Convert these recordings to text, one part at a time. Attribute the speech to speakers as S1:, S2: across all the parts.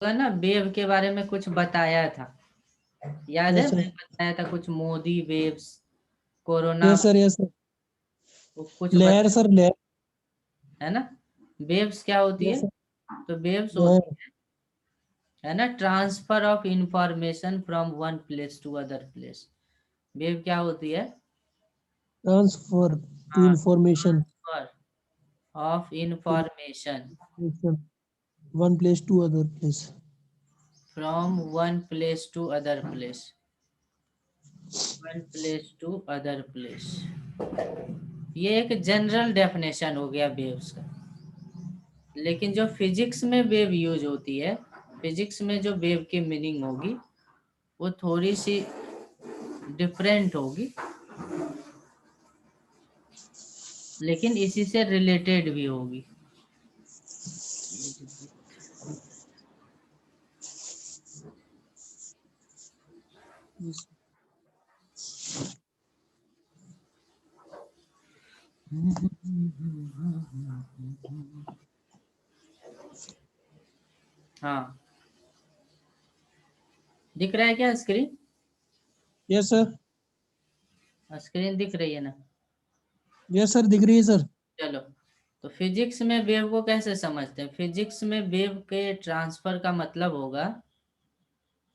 S1: ना वेव के बारे में कुछ बताया था, याद है?
S2: यस
S1: मैं
S2: सर,
S1: बताया था कुछ Modi waves, corona
S2: yes sir, yes sir.
S1: कुछ
S2: लहर
S1: बताया,
S2: सर, लहर।
S1: है ना? वेव्स क्या होती
S2: यस
S1: है?
S2: सर,
S1: तो वेव्स
S2: लहर।
S1: होती है ना, transfer of information from one place to other place. Wave क्या होती है?
S2: ट्रांसफर टू
S1: हाँ,
S2: information
S1: transfer of information
S2: one place to other place.
S1: From one place to other place, one place to other place. ये एक general definition हो गया waves का। लेकिन जो फिजिक्स में वेव यूज होती है, फिजिक्स में जो वेव की मीनिंग होगी वो थोड़ी सी डिफरेंट होगी, लेकिन इसी से रिलेटेड भी होगी। हाँ, दिख रहा है क्या स्क्रीन?
S2: यस सर,
S1: स्क्रीन दिख रही है ना?
S2: यस सर, दिख रही है सर।
S1: चलो, तो फिजिक्स में वेव को कैसे समझते हैं? फिजिक्स में वेव के ट्रांसफर का मतलब होगा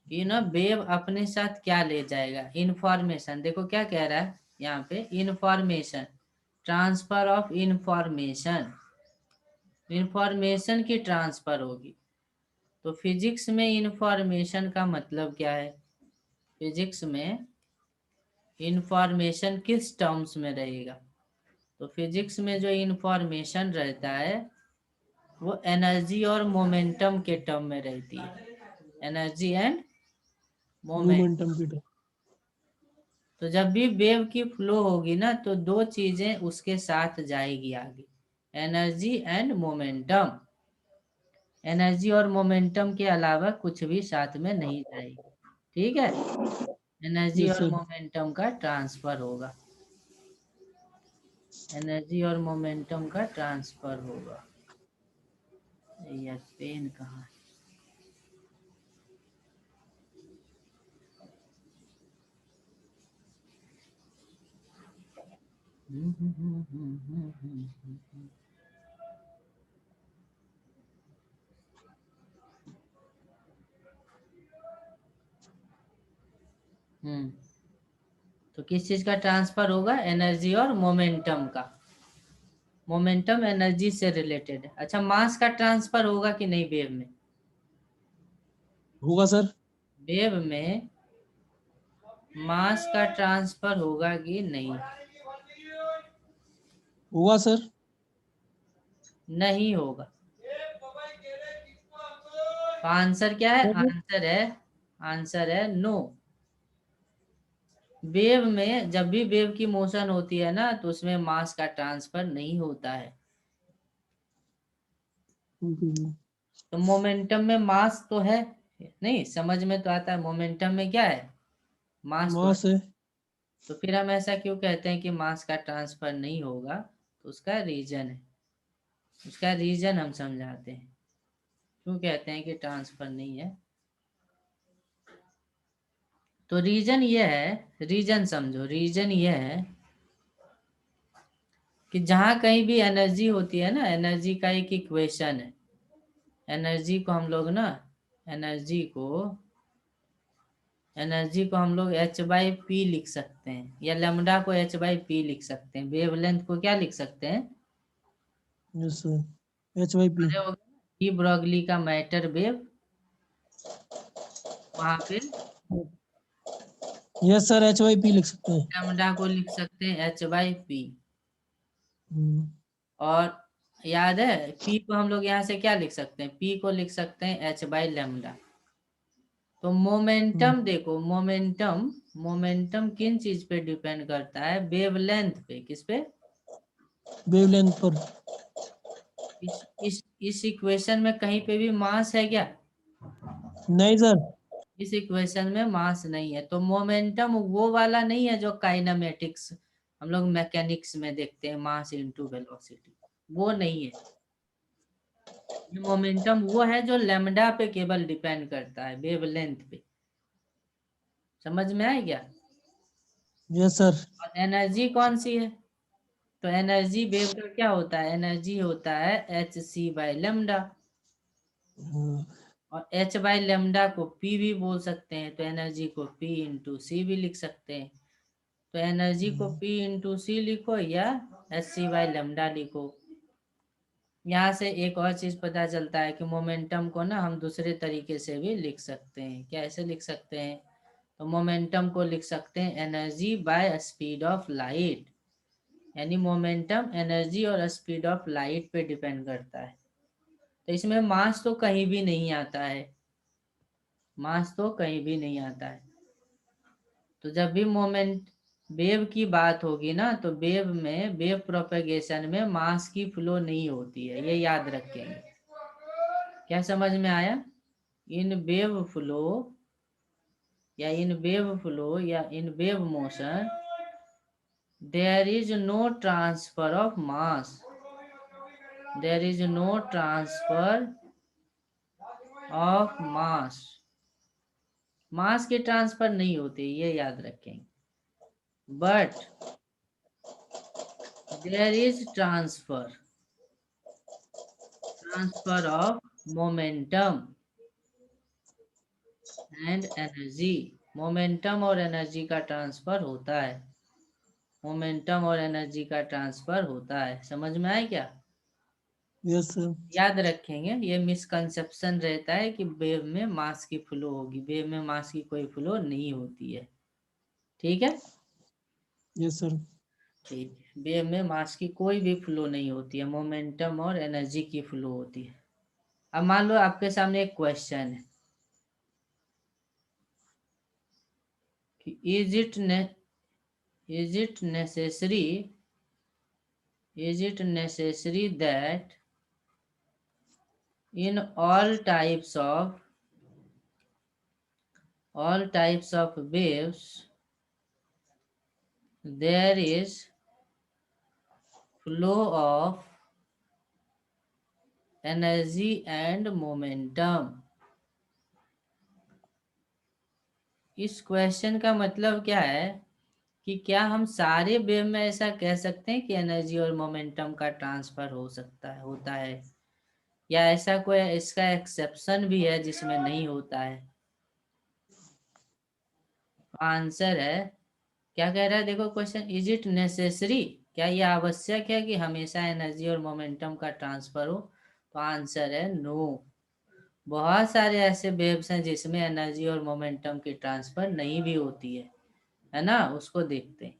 S1: कि ना वेव अपने साथ क्या ले जाएगा, इंफॉर्मेशन। देखो क्या कह रहा है यहाँ पे, information, transfer of information, information की ट्रांसफर होगी। तो फिजिक्स में इंफॉर्मेशन का मतलब क्या है? फिजिक्स में इंफॉर्मेशन किस टर्म्स में रहेगा? तो फिजिक्स में जो इंफॉर्मेशन रहता है वो एनर्जी और मोमेंटम के टर्म में रहती है, एनर्जी एंड मोमेंट।
S2: मोमेंटम की तरफ।
S1: तो जब भी वेव की फ्लो होगी ना, तो दो चीजें उसके साथ जाएगी आगे, एनर्जी एंड मोमेंटम। एनर्जी और मोमेंटम के अलावा कुछ भी साथ में नहीं जाएगी, ठीक है? एनर्जी
S2: यस
S1: और
S2: सर।
S1: मोमेंटम का ट्रांसफर होगा, एनर्जी और मोमेंटम का ट्रांसफर होगा। यार पेन कहाँ है? हम्म, तो किस चीज का ट्रांसफर होगा? एनर्जी और मोमेंटम का। मोमेंटम एनर्जी से रिलेटेड है। अच्छा, मास का ट्रांसफर होगा कि नहीं वेव में?
S2: होगा सर।
S1: वेव में मास का ट्रांसफर होगा कि नहीं?
S2: होगा सर।
S1: नहीं होगा। तो आंसर क्या है?
S2: सर,
S1: आंसर है नो। वेव में जब भी वेव की मोशन होती है ना, तो उसमें मास का ट्रांसफर नहीं होता है। तो मोमेंटम में मास तो है नहीं, समझ में तो आता है, मोमेंटम में क्या है? मास तो है।
S2: मास है।
S1: तो फिर हम ऐसा क्यों कहते हैं कि मास का ट्रांसफर नहीं होगा? तो उसका रीजन है, उसका रीजन हम समझाते हैं क्यों कहते हैं कि ट्रांसफर नहीं है। तो रीजन ये है, रीजन समझो, रीजन ये है कि जहां कहीं भी एनर्जी होती है ना, एनर्जी का एक इक्वेशन है। एनर्जी को हम लोग ना, एनर्जी को एनर्जी को हम लोग एच बाई पी लिख सकते हैं, या लेमडा को एच बाई पी लिख सकते हैं। वेवलेंथ को क्या लिख सकते हैं?
S2: Yes sir, H Y P.
S1: अरे वो डी ब्रॉगली का मैटर वेव, वहां पे
S2: yes sir, H Y P लिख सकते हैं।
S1: लेमडा को लिख सकते हैं एच बाई पी।
S2: हम्म,
S1: और याद है पी को हम लोग यहाँ से क्या लिख सकते हैं? पी को लिख सकते हैं एच बाई लेमडा। तो
S2: हम्म।
S1: मोमेंटम देखो, मोमेंटम, मोमेंटम किन चीज पे डिपेंड करता है? वेवलेंथ पे। किस पे?
S2: वेवलेंथ पर।
S1: इस इक्वेशन में कहीं पे भी मास है क्या?
S2: नहीं सर।
S1: इस इक्वेशन में मास नहीं है। तो मोमेंटम वो वाला नहीं है जो काइनेमेटिक्स हम लोग मैकेनिक्स में देखते हैं, मास इनटू वेलोसिटी, वो नहीं है। ये मोमेंटम वो है जो लैम्डा पे केवल डिपेंड करता है, वेवलेंथ पे। समझ में आया क्या?
S2: Yes sir.
S1: और एनर्जी कौन सी है? तो एनर्जी वेव का क्या होता है? एनर्जी होता है एच सी बाई लेमडा। और एच बाई लेमडा को पी भी बोल सकते हैं, तो एनर्जी को पी इंटू सी भी लिख सकते हैं। तो एनर्जी को पी इंटू सी लिखो या एच सी बाई लेमडा लिखो। यहाँ से एक और चीज पता चलता है कि मोमेंटम को ना हम दूसरे तरीके से भी लिख सकते हैं। कैसे लिख सकते हैं? तो मोमेंटम को लिख सकते हैं energy by speed of light. यानी मोमेंटम एनर्जी और स्पीड ऑफ लाइट पे डिपेंड करता है। तो इसमें मास तो कहीं भी नहीं आता है, मास तो कहीं भी नहीं आता है। तो जब भी मोमेंट वेव की बात होगी ना, तो वेव में, वेव प्रोपेगेशन में मास की फ्लो नहीं होती है, ये याद रखेंगे। क्या समझ में आया? इन वेव फ्लो या इन वेव फ्लो या in wave motion there is no transfer of mass, there is no transfer of mass. Mass की ट्रांसफर नहीं होती, ये याद रखेंगे। But there is transfer of momentum and energy. Momentum और energy का ट्रांसफर होता है, मोमेंटम और एनर्जी का ट्रांसफर होता है। समझ में आया क्या?
S2: Yes sir.
S1: याद रखेंगे, ये मिसकंसेप्शन रहता है कि वेव में मास की फ्लो होगी। वेव में मास की कोई फ्लो नहीं होती है। ठीक है?
S2: Yes sir.
S1: ठीक है, वेव में मास की कोई भी फ्लो नहीं होती है, मोमेंटम और एनर्जी की फ्लो होती है। अब मान लो आपके सामने एक क्वेश्चन है कि is it necessary that in all types of waves there is flow of energy and momentum। इस क्वेश्चन का मतलब क्या है कि क्या हम सारे वेव में ऐसा कह सकते हैं कि एनर्जी और मोमेंटम का ट्रांसफर हो सकता है, होता है, या ऐसा कोई इसका एक्सेप्शन भी है जिसमें नहीं होता है? आंसर है, क्या कह रहा है देखो क्वेश्चन, इज इट नेसेसरी, क्या ये आवश्यक है कि हमेशा एनर्जी और मोमेंटम का ट्रांसफर हो? तो आंसर है नो। बहुत सारे ऐसे वेव्स हैं जिसमें एनर्जी और मोमेंटम की ट्रांसफर नहीं भी होती है ना? उसको देखते हैं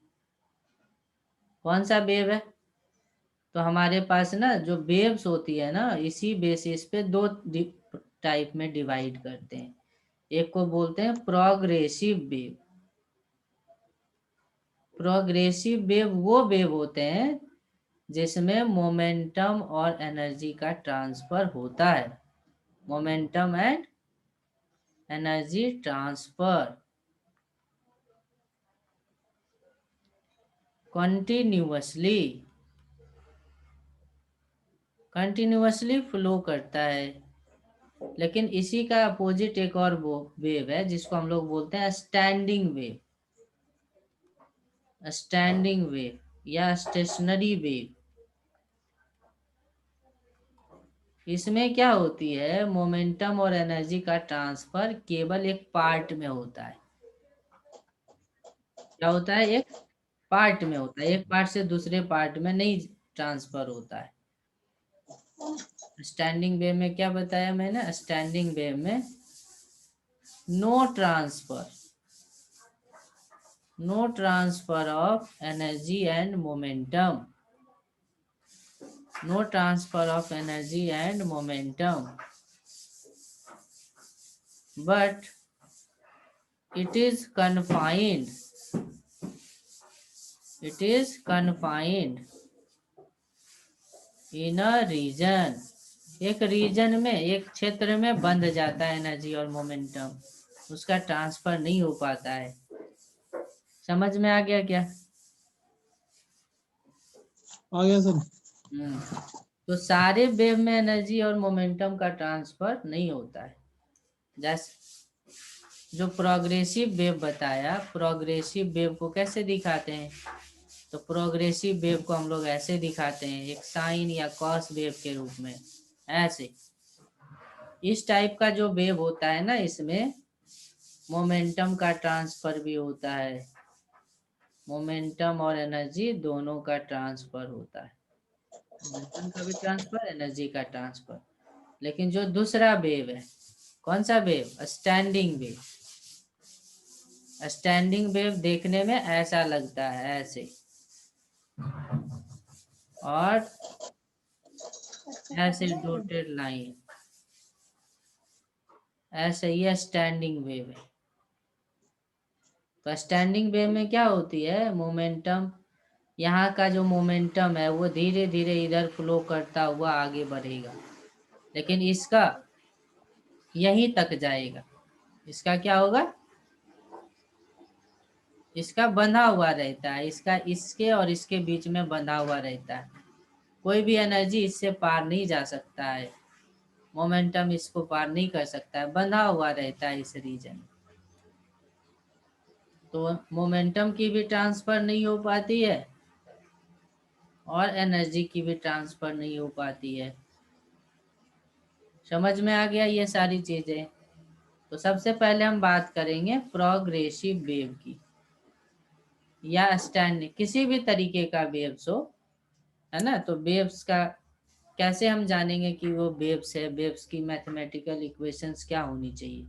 S1: कौन सा वेव है। तो हमारे पास ना जो वेव्स होती है ना, इसी बेसिस पे दो टाइप में डिवाइड करते हैं। एक को बोलते हैं प्रोग्रेसिव वेव। प्रोग्रेसिव वेव वो वेव होते हैं जिसमें मोमेंटम और एनर्जी का ट्रांसफर होता है, momentum and energy transfer continuously flow करता है। लेकिन इसी का अपोजिट एक और वो वेव है जिसको हम लोग बोलते हैं स्टैंडिंग वेव, स्टैंडिंग वेव या स्टेशनरी वेव। इसमें क्या होती है, मोमेंटम और एनर्जी का ट्रांसफर केवल एक पार्ट में होता है। क्या होता है? एक पार्ट में होता है, एक पार्ट से दूसरे पार्ट में नहीं ट्रांसफर होता है। स्टैंडिंग वेव में क्या बताया मैंने? स्टैंडिंग वेव में no transfer, no transfer of energy and momentum, no transfer of energy and momentum, but it is confined, it is confined in a region। एक रीजन में, एक क्षेत्र में बंध जाता है एनर्जी और मोमेंटम, उसका ट्रांसफर नहीं हो पाता है। समझ में आ गया क्या?
S2: आ गया सर।
S1: तो सारे वेव में एनर्जी और मोमेंटम का ट्रांसफर नहीं होता है। जैसे जो प्रोग्रेसिव वेव बताया, प्रोग्रेसिव वेव को कैसे दिखाते हैं? तो प्रोग्रेसिव वेव को हम लोग ऐसे दिखाते हैं, एक साइन या कॉस वेव के रूप में, ऐसे। इस टाइप का जो वेव होता है ना, इसमें मोमेंटम का ट्रांसफर भी होता है, मोमेंटम और एनर्जी दोनों का ट्रांसफर होता है, मोमेंटम का भी ट्रांसफर, एनर्जी का ट्रांसफर। लेकिन जो दूसरा वेव है, कौन सा wave? Standing wave. Standing wave देखने में ऐसा लगता है, ऐसे, और ऐसे डॉटेड लाइन, ऐसे ही स्टैंडिंग वेव है। तो स्टैंडिंग वेव में क्या होती है? मोमेंटम, यहाँ का जो मोमेंटम है वो धीरे धीरे इधर फ्लो करता हुआ आगे बढ़ेगा, लेकिन इसका यहीं तक जाएगा। इसका क्या होगा? इसका बंधा हुआ रहता है, इसका इसके और इसके बीच में बंधा हुआ रहता है। कोई भी एनर्जी इससे पार नहीं जा सकता है, मोमेंटम इसको पार नहीं कर सकता है, बंधा हुआ रहता है इस रीजन। तो मोमेंटम की भी ट्रांसफर नहीं हो पाती है और एनर्जी की भी ट्रांसफर नहीं हो पाती है। समझ में आ गया ये सारी चीजें? तो सबसे पहले हम बात करेंगे प्रोग्रेसिव वेव की, या स्टैंड, किसी भी तरीके का वेव्स हो, है ना। तो वेव्स का कैसे हम जानेंगे कि वो वेव्स है? वेव्स की मैथमेटिकल इक्वेशंस क्या होनी चाहिए?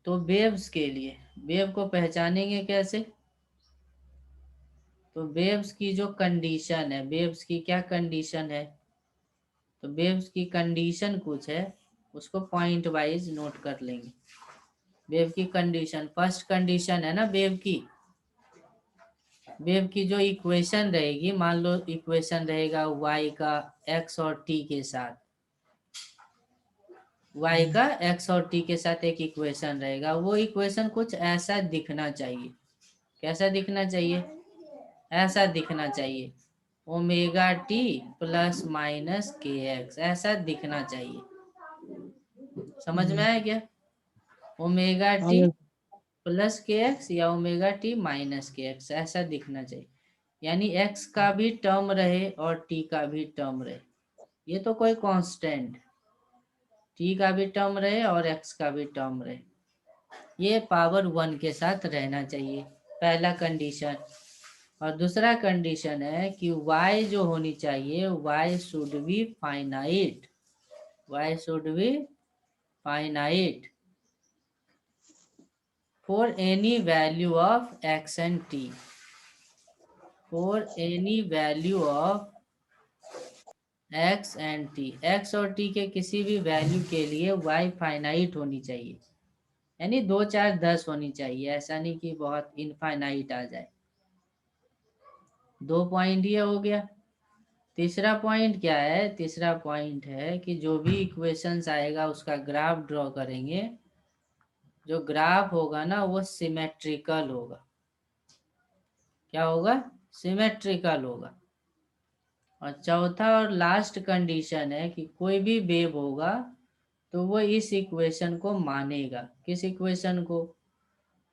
S1: तो वेव्स के लिए, वेव को पहचानेंगे कैसे? तो वेव्स की जो कंडीशन है, वेव्स की क्या कंडीशन है? तो वेव्स की कंडीशन कुछ है, उसको पॉइंट वाइज नोट कर लेंगे। वेव की कंडीशन, फर्स्ट कंडीशन है ना वेव की, वेव की जो इक्वेशन रहेगी, मान लो इक्वेशन रहेगा y का x और t के साथ, y का x और t के साथ एक इक्वेशन रहेगा। वो इक्वेशन कुछ ऐसा दिखना चाहिए। कैसा दिखना चाहिए? ऐसा दिखना चाहिए, omega t plus minus k x, ऐसा दिखना चाहिए। समझ में आया क्या? ओमेगा टी
S2: आगे
S1: प्लस के एक्स या omega t minus k x, ऐसा दिखना चाहिए। यानी एक्स का भी टर्म रहे और टी का भी टर्म रहे, ये तो कोई कांस्टेंट, टी का भी टर्म रहे और एक्स का भी टर्म रहे, ये पावर 1 के साथ रहना चाहिए, पहला कंडीशन। और दूसरा कंडीशन है कि y जो होनी चाहिए, y should be finite, y should be finite for any value of x and t, for any value of x and t, x और t के किसी भी वैल्यू के लिए y फाइनाइट होनी चाहिए, यानी 2 4 10 होनी चाहिए, ऐसा नहीं कि बहुत इनफाइनाइट आ जाए। 2 पॉइंट ये हो गया। तीसरा पॉइंट क्या है? तीसरा पॉइंट है कि जो भी इक्वेशंस आएगा उसका ग्राफ ड्रॉ करेंगे, जो ग्राफ होगा ना वो सिमेट्रिकल होगा। क्या होगा? सिमेट्रिकल होगा। और चौथा और लास्ट कंडीशन है कि कोई भी वेव होगा तो वो इस इक्वेशन को मानेगा। किस इक्वेशन को?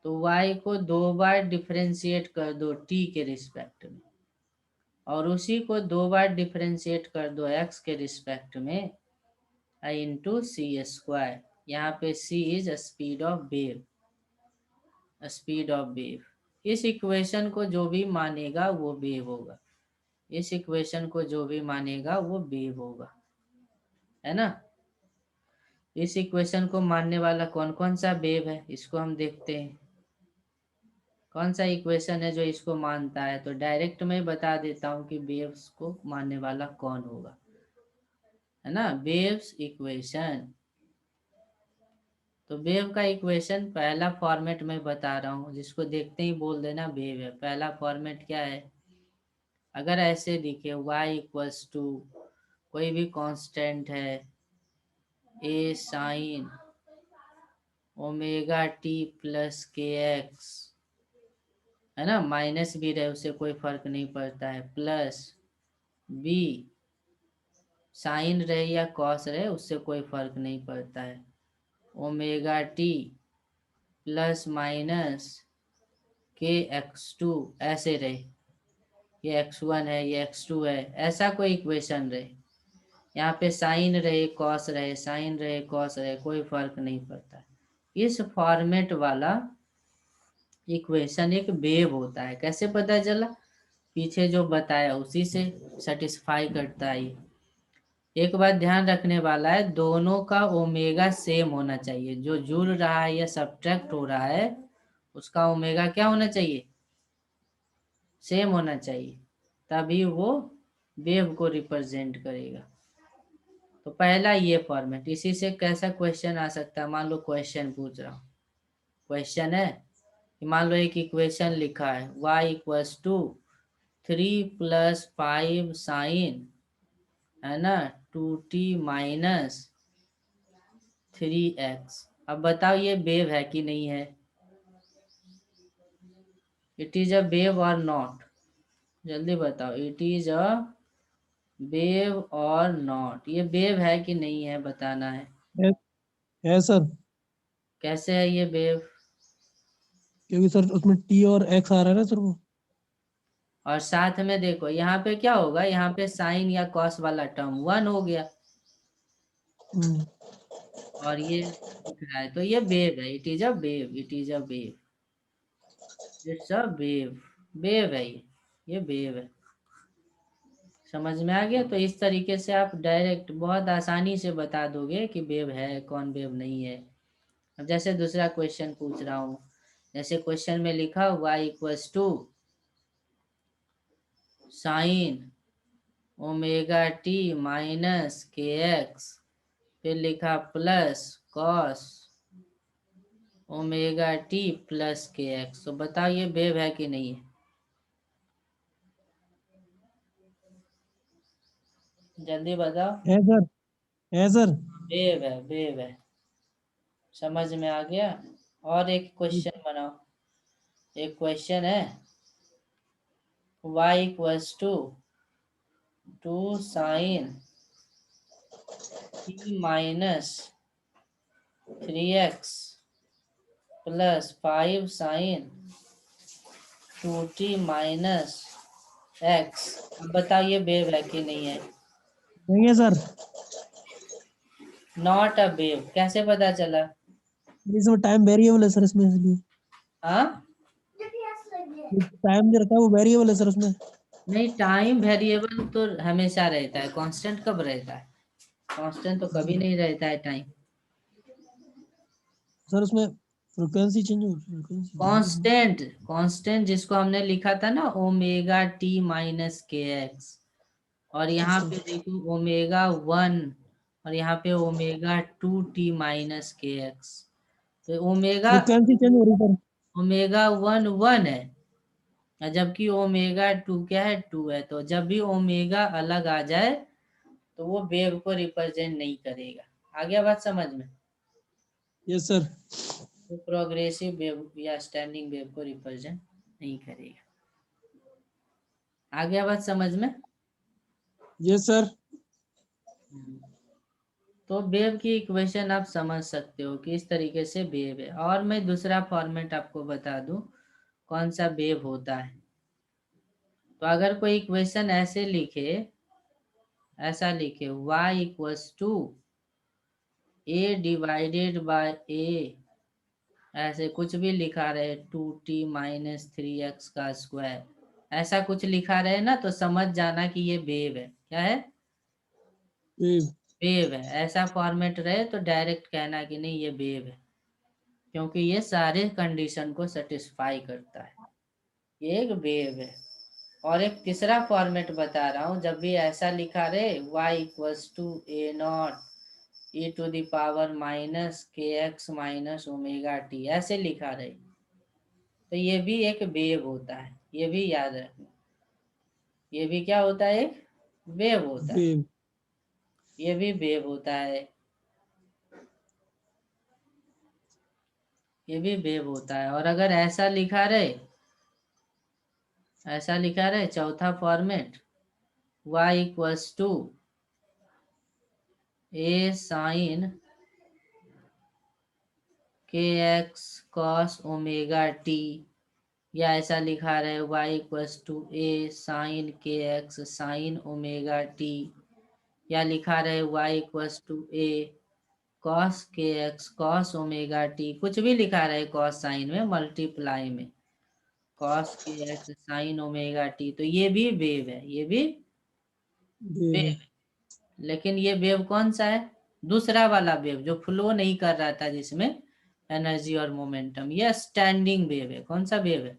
S1: तो y को 2 बार डिफरेंशिएट कर दो t के रिस्पेक्ट में, और उसी को 2 बार डिफरेंशिएट कर दो x के रिस्पेक्ट में, आई इंटू सी स्क्वायर। यहाँ पे c is speed of wave, speed of wave. इस इक्वेशन को जो भी मानेगा वो वेव होगा, इस इक्वेशन को जो भी मानेगा वो वेव होगा, है ना। इस इक्वेशन को मानने वाला कौन कौन सा वेव है, इसको हम देखते हैं। कौन सा इक्वेशन है जो इसको मानता है? तो डायरेक्ट मैं बता देता हूँ कि वेव्स को मानने वाला कौन होगा, है ना। वेव्स इक्वेशन, तो वेव का इक्वेशन पहला फॉर्मेट में बता रहा हूँ, जिसको देखते ही बोल देना वेव है। पहला फॉर्मेट क्या है? अगर ऐसे दिखे y इक्वल्स टू कोई भी कांस्टेंट है, a sign omega t plus k x, है ना, माइनस भी रहे उससे कोई फर्क नहीं पड़ता है, प्लस बी साइन रहे या कॉस रहे उससे कोई फर्क नहीं पड़ता है, omega t plus minus k x to ऐसे रहे, ये x1 है ये x2 है, ऐसा कोई इक्वेशन रहे, यहाँ पे साइन रहे कॉस रहे, साइन रहे कॉस रहे, कोई फर्क नहीं पड़ता। इस फॉर्मेट वाला इक्वेशन एक वेव होता है। कैसे पता चला? पीछे जो बताया उसी से सेटिस्फाई करता है। एक बात ध्यान रखने वाला है, दोनों का ओमेगा सेम होना चाहिए, जो जुड़ रहा है या सब्ट्रैक्ट हो रहा है उसका ओमेगा क्या होना चाहिए? सेम होना चाहिए, तभी वो वेव को रिप्रेजेंट करेगा। तो पहला ये फॉर्मेट, इसी से कैसा क्वेश्चन आ सकता है? मान लो क्वेश्चन पूछ रहा हूँ, क्वेश्चन है कि मान लो एक इक्वेशन लिखा है y इक्वल्स टू 3 + 5 साइन, है ना, 2t माइनस 3x। अब बताओ ये वेव है कि नहीं है? इट इज अ वेव और नॉट? जल्दी बताओ, इट इज अ वेव और नॉट? ये वेव है कि नहीं है बताना है।
S2: है सर,
S1: कैसे है ये वेव?
S2: क्योंकि सर उसमें टी और एक्स आ रहा है ना सर वो।
S1: और साथ में देखो यहाँ पे क्या होगा, यहाँ पे साइन या कॉस वाला टर्म 1 हो गया,
S2: हम्म,
S1: और ये दिख रहा है, तो ये वेव है, it is a wave, it is a wave, it's a wave, wave है ये वेव है। समझ में आ गया? तो इस तरीके से आप डायरेक्ट बहुत आसानी से बता दोगे कि वेव है कौन वेव नहीं है। अब जैसे दूसरा क्वेश्चन पूछ रहा हूँ, जैसे क्वेश्चन में लिखा y equals to sine omega t minus k x, फिर लिखा plus cos omega t plus k x. तो बताओ ये वेव है कि नहीं है? जल्दी बताओ।
S2: है सर, है सर।
S1: वेव है, वेव है। समझ में आ गया? और एक क्वेश्चन बनाओ, एक क्वेश्चन है y equals to 2 sin t minus 3x plus 5 sin 2t minus x। अब बताओ ये वेव है कि नहीं है?
S2: नहीं है सर,
S1: नॉट अ वेव, कैसे पता चला?
S2: इसमें टाइम वेरिएबल है सर, इसमें इसलिए
S1: हाँ,
S2: टाइम जो रहता है वो वेरिएबल है सर उसमें।
S1: नहीं, टाइम वेरिएबल तो हमेशा रहता है, कांस्टेंट कब रहता है? कांस्टेंट तो कभी नहीं रहता है टाइम।
S2: सर उसमें फ्रीक्वेंसी चेंज हो, फ्रीक्वेंसी।
S1: कांस्टेंट, कांस्टेंट जिसको हमने लिखा था ना omega t minus k x, और यहाँ पे देखो ओमेगा 1, और यहाँ पे omega 2t minus k x. तो
S2: फ्रीक्वेंसी चेंज हो रही है सर।
S1: ओमेगा 1 1 है, और जबकि ओमेगा 2 क्या है? 2 है। तो जब भी ओमेगा अलग आ जाए तो वो वेव को रिप्रेजेंट नहीं करेगा। आ गया बात समझ में?
S2: Yes sir.
S1: तो प्रोग्रेसिव वेव या स्टैंडिंग वेव को रिप्रेजेंट नहीं करेगा। आ गया बात समझ में?
S2: Yes sir.
S1: तो वेव की इक्वेशन आप समझ सकते हो कि इस तरीके से वेव है। और मैं दूसरा फॉर्मेट आपको बता दूं कौन सा वेव होता है। तो अगर कोई इक्वेशन ऐसे लिखे, ऐसा लिखे y equals to a divided by a, ऐसे कुछ भी लिखा रहे 2t माइनस 3x का स्क्वायर, ऐसा कुछ लिखा रहे ना, तो समझ जाना कि ये वेव है। क्या है?
S2: वेव।
S1: वेव है। ऐसा फॉर्मेट रहे तो डायरेक्ट कहना कि नहीं ये वेव है, क्योंकि ये सारे कंडीशन को सेटिस्फाई करता है, ये एक वेव है। और एक तीसरा फॉर्मेट बता रहा हूँ, जब भी ऐसा लिखा रहे y equals to a naught e⁻ minus k x minus omega t, ऐसे लिखा रहे, तो ये भी एक वेव होता है। ये भी याद रखना, ये भी क्या होता है? एक वेव होता है।
S2: वेव।
S1: ये भी वेव होता है, ये भी वेव होता है। और अगर ऐसा लिखा रहे ऐसा लिखा रहे चौथा format y equals to A sine k x cos omega t, या ऐसा लिखा रहे y equals to A sine k x sine omega t, या लिखा रहे y equals to A cos k x cos omega t, कुछ भी लिखा रहे कॉस साइन में मल्टीप्लाई में cos k x sine omega t, तो ये भी वेव है, ये भी
S2: वेव है।
S1: वेव। लेकिन ये वेव कौन सा है? दूसरा वाला वेव जो फ्लो नहीं कर रहा था जिसमें एनर्जी और मोमेंटम, ये स्टैंडिंग वेव है। कौन सा वेव है?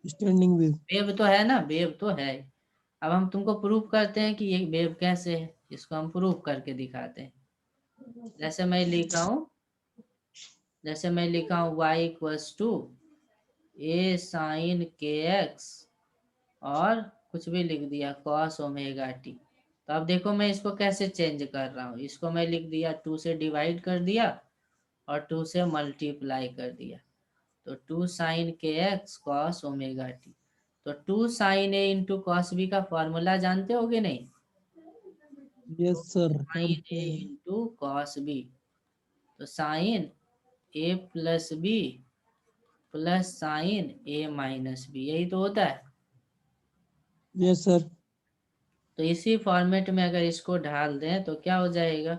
S2: Standing wave.
S1: वेव तो है ना, वेव तो है। अब हम तुमको प्रूव करते हैं कि ये वेव कैसे है, इसको हम प्रूव करके दिखाते हैं। जैसे मैं लिखा हूं, जैसे मैं लिखा हूं y equals to A sine k x और कुछ भी लिख दिया कॉस ओमेगा टी। तो अब देखो मैं इसको कैसे चेंज कर रहा हूँ, इसको मैं लिख दिया 2 से डिवाइड कर दिया और 2 से मल्टीप्लाई कर दिया, तो 2 sign k x cos omega t. तो 2 साइन ए इंटू कॉस बी का फॉर्मूला जानते हो कि नहीं?
S2: यस सर,
S1: साइन
S2: जानते
S1: ए
S2: हैं।
S1: इंटू कॉस बी, तो साइन ए प्लस बी प्लस साइन ए माइनस बी, यही तो होता है।
S2: Yes sir.
S1: तो इसी फॉर्मेट में अगर इसको ढाल दें तो क्या हो जाएगा?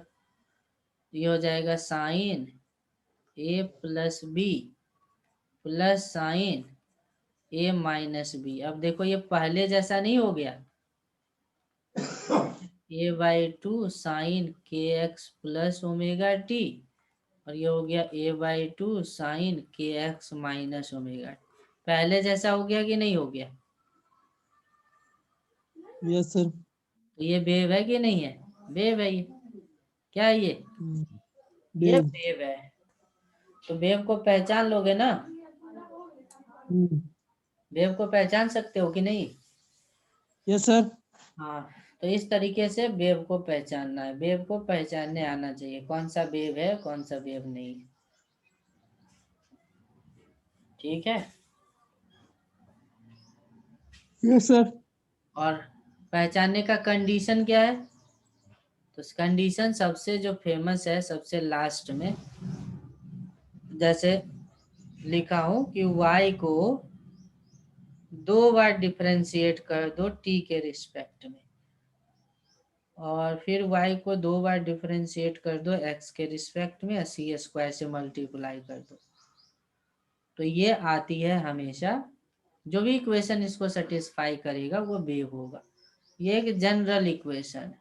S1: ये हो जाएगा साइन ए प्लस बी प्लस साइन ए माइनस बी। अब देखो ये पहले जैसा नहीं हो गया, ए by two sign k x plus omega T, और ये हो गया ए by two sign k x minus omega T. पहले जैसा हो गया कि नहीं हो गया?
S2: Yes sir.
S1: तो ये वेव है कि नहीं है? वेव है ये। क्या है ये
S2: वेव।
S1: वेव है। तो वेव को पहचान लोगे ना? वेव को पहचान सकते हो कि नहीं?
S2: Yes sir.
S1: हाँ, तो इस तरीके से वेव को पहचानना है, वेव को पहचानने आना चाहिए कौन सा वेव है कौन सा वेव नहीं। ठीक है।
S2: Yes sir.
S1: और पहचानने का कंडीशन क्या है? तो कंडीशन सबसे जो फेमस है सबसे लास्ट में, जैसे लिखा हूं कि y को 2 बार डिफरेंशिएट कर दो t के रिस्पेक्ट में, और फिर y को 2 बार डिफरेंशिएट कर दो x के रिस्पेक्ट में, सी स्क्वायर से मल्टीप्लाई कर दो, तो ये आती है हमेशा। जो भी इक्वेशन इसको सेटिस्फाई करेगा वो वेव होगा। ये एक जनरल इक्वेशन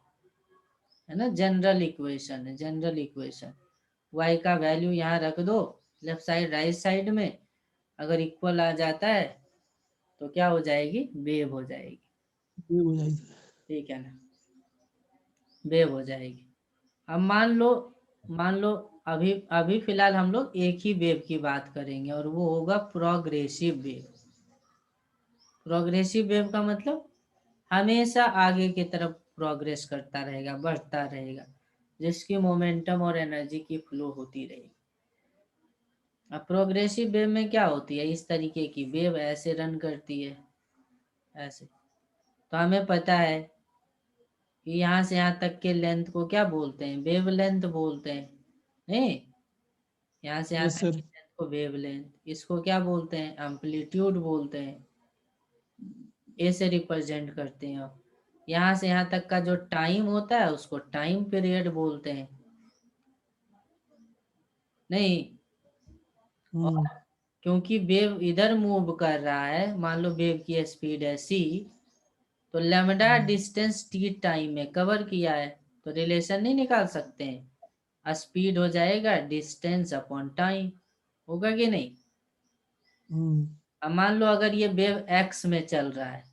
S1: है ना, जनरल इक्वेशन है, जनरल इक्वेशन। y का वैल्यू यहाँ रख दो लेफ्ट साइड राइट साइड में, अगर इक्वल आ जाता है तो क्या हो जाएगी? वेव हो जाएगी।
S2: वेव हो जाएगी।
S1: ठीक है ना, वेव हो जाएगी। अब मान लो अभी अभी फिलहाल हम लोग एक ही वेव की बात करेंगे और वो होगा प्रोग्रेसिव वेव। प्रोग्रेसिव वेव का मतलब हमेशा आगे की तरफ प्रोग्रेस करता रहेगा, बढ़ता रहेगा, जिसकी मोमेंटम और एनर्जी की फ्लो होती रहेगी। अब प्रोग्रेसिव वेव में क्या होती है, इस तरीके की वेव ऐसे रन करती है, ऐसे। तो हमें पता है कि यहाँ से यहाँ तक के लेंथ को क्या बोलते हैं? वेव लेंथ बोलते हैं। नहीं, यहाँ से यहाँ
S2: यस
S1: तक की
S2: सर।
S1: लेंथ को वेव लेंथ, इसको क्या बोलते हैं? एम्पलीट्यूड बोलते हैं। ए से रिप्रेजेंट करते हैं। यहाँ से यहाँ तक का जो टाइम होता है उसको टाइम पीरियड बोलते हैं। नहीं, और
S2: हम्म।
S1: क्योंकि वेव इधर मूव कर रहा है, मान लो वेव की स्पीड है c, तो लेमडा डिस्टेंस टी टाइम में कवर किया है, तो रिलेशन नहीं निकाल सकते हैं? स्पीड हो जाएगा डिस्टेंस अपॉन टाइम, होगा कि नहीं?
S2: हम्म।
S1: अब मान लो अगर ये वेव x में चल रहा है,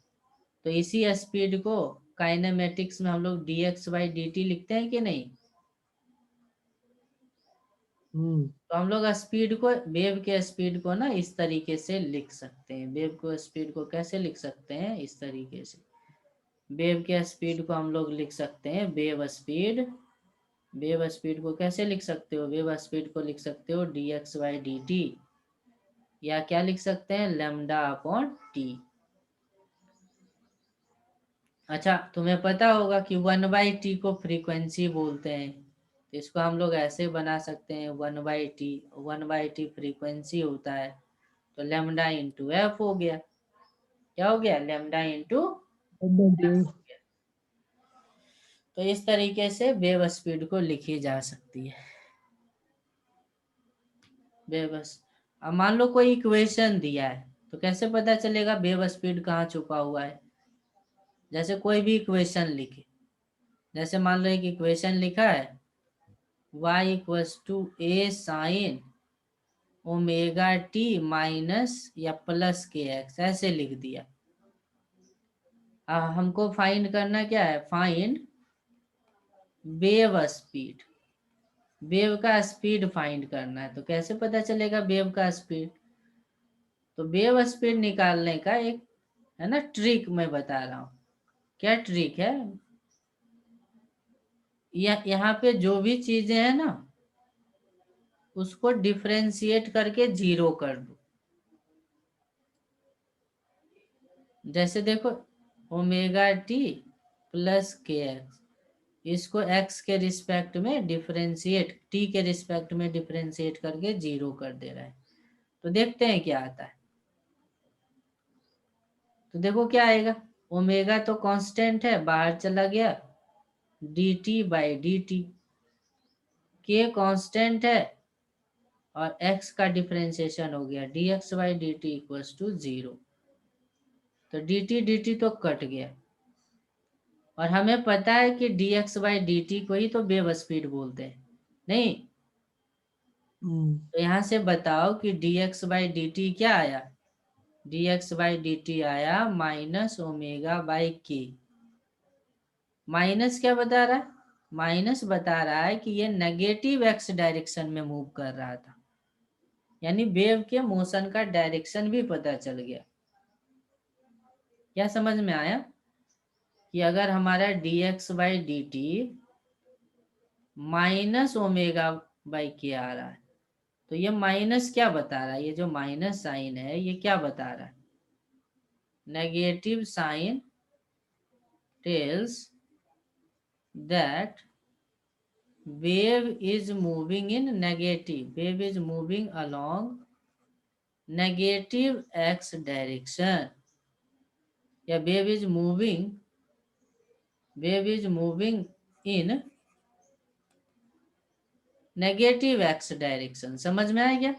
S1: तो इसी स्पीड को काइनेमेटिक्स में हम लोग dx बाई dt लिखते हैं कि नहीं? तो हम लोग स्पीड को, वेव के स्पीड को ना इस तरीके से लिख सकते हैं। वेव को स्पीड को कैसे लिख सकते हैं? इस तरीके से। वेव के स्पीड को हम लोग लिख सकते हैं वेव स्पीड। वेव स्पीड को कैसे लिख सकते हो? वेव स्पीड को लिख सकते हो dx बाई dt, या क्या लिख सकते हैं? Lambda upon T. अच्छा, तुम्हें पता होगा कि 1/t को फ्रीक्वेंसी बोलते हैं, तो इसको हम लोग ऐसे बना सकते हैं 1/t। 1/t फ्रीक्वेंसी होता है, तो लैम्डा इंटू एफ हो गया। क्या हो गया? लैम्डा इंटू एफ हो गया। तो इस तरीके से वेव स्पीड को लिखी जा सकती है। बस अब मान लो कोई इक्वेशन दिया है, तो कैसे पता चलेगा वेव स्पीड कहाँ छुपा हुआ है? जैसे कोई भी इक्वेशन लिखे, जैसे मान लो एक इक्वेशन लिखा है y equals to A sine omega t minus या प्लस के एक्स, ऐसे लिख दिया। हमको फाइंड करना क्या है? Find wave speed. वेव का स्पीड फाइंड करना है, तो कैसे पता चलेगा वेव का स्पीड? तो वेव स्पीड निकालने का एक है ना ट्रिक मैं बता रहा हूं। क्या ट्रिक है? यहाँ पे जो भी चीजें हैं ना, उसको डिफरेंशिएट करके जीरो कर दो। जैसे देखो, omega t plus k x, इसको एक्स के रिस्पेक्ट में डिफरेंशिएट, टी के रिस्पेक्ट में डिफरेंशिएट करके जीरो कर दे रहा है। तो देखते हैं क्या आता है। तो देखो क्या आएगा। ओमेगा तो कांस्टेंट है, बाहर चला गया, d t by d t. K constant है और x का डिफरेंशिएशन हो गया, dx बाई डी टी इक्वल्स टू 0। तो dt तो कट गया, और हमें पता है कि dx बाई डी टी को ही तो वेव स्पीड बोलते हैं, नहीं? तो यहाँ से बताओ कि dx बाई डी टी क्या आया? dx बाई डी टी आया माइनस ओमेगा बाई के। माइनस क्या बता रहा है? माइनस बता रहा है कि ये नेगेटिव एक्स डायरेक्शन में मूव कर रहा था, यानी वेव के मोशन का डायरेक्शन भी पता चल गया। क्या समझ में आया? कि अगर हमारा dx बाई d T minus omega by के आ रहा है, तो ये माइनस क्या बता रहा है? ये जो माइनस साइन है, ये क्या बता रहा है? Negative sign tells that wave is moving in negative, wave is moving along negative x direction, या wave is moving in negative x direction. समझ में आया क्या?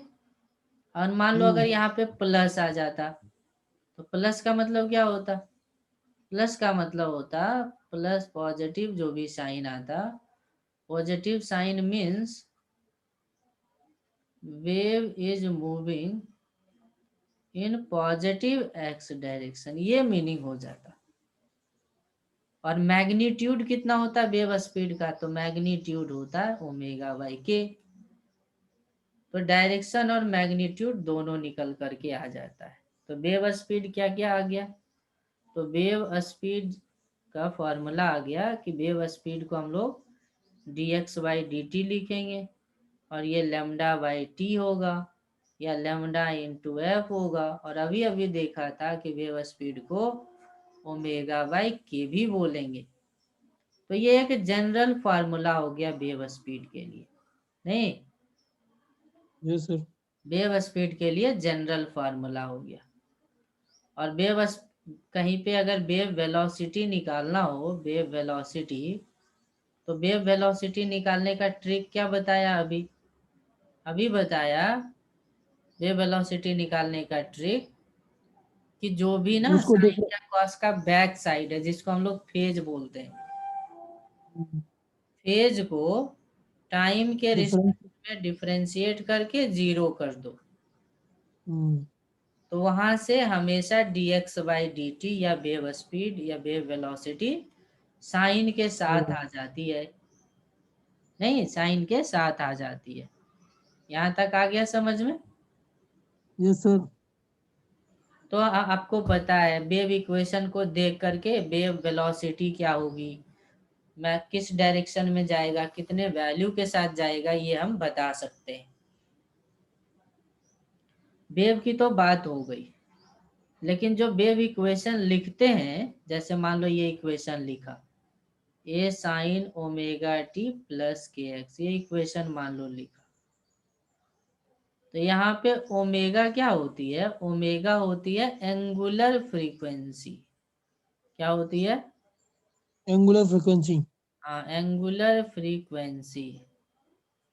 S1: और मान लो अगर यहाँ पे प्लस आ जाता, तो प्लस का मतलब क्या होता? प्लस का मतलब होता प्लस पॉजिटिव, जो भी साइन आता, positive sign means wave is moving in positive x direction, ये मीनिंग हो जाता। और मैग्नीट्यूड कितना होता है वेव स्पीड का? तो मैग्नीट्यूड होता है ओमेगा बाई के। तो डायरेक्शन और मैग्नीट्यूड दोनों निकल करके आ जाता है। तो वेव स्पीड क्या क्या आ गया? तो वेव स्पीड का फॉर्मूला आ गया कि वेव स्पीड को हम लोग dx बाई डी टी लिखेंगे, और ये लैम्डा बाई टी होगा, या लैम्डा इंटू एफ होगा। और अभी अभी देखा था कि वेव स्पीड को ओमेगा बाई के भी बोलेंगे। तो ये एक जनरल फार्मूला हो गया वेव स्पीड के लिए, नहीं?
S2: Yes sir.
S1: वेव स्पीड के लिए जनरल फार्मूला हो गया। और कहीं पे अगर वेव वेलोसिटी निकालना हो, वेव वेलोसिटी, तो वेव वेलोसिटी निकालने का ट्रिक क्या बताया? अभी बताया वेव वेलोसिटी निकालने का ट्रिक, कि जो भी ना
S2: उसको
S1: साइन या कॉस का बैक साइड है, जिसको हम लोग फेज बोलते हैं, फेज को टाइम के
S2: डिफरेंस।
S1: रिस्पेक्ट में डिफरेंशिएट करके जीरो कर दो। तो वहां से हमेशा dx बाई डी टी या वेव स्पीड या वेव वेलोसिटी साइन के साथ आ जाती है, नहीं? साइन के साथ आ जाती है। यहाँ तक आ गया समझ में?
S2: Yes sir.
S1: तो आपको पता है वेव इक्वेशन को देख करके वेव वेलोसिटी क्या होगी, मैं किस डायरेक्शन में जाएगा, कितने वैल्यू के साथ जाएगा, ये हम बता सकते हैं। वेव की तो बात हो गई। लेकिन जो वेव इक्वेशन लिखते हैं, जैसे मान लो ये इक्वेशन लिखा ए sine omega t plus k x, ये इक्वेशन मान लो लिखा, तो यहाँ पे ओमेगा क्या होती है? ओमेगा होती है एंगुलर फ्रीक्वेंसी। क्या होती है?
S2: Angular frequency.
S1: हाँ, एंगुलर फ्रीक्वेंसी।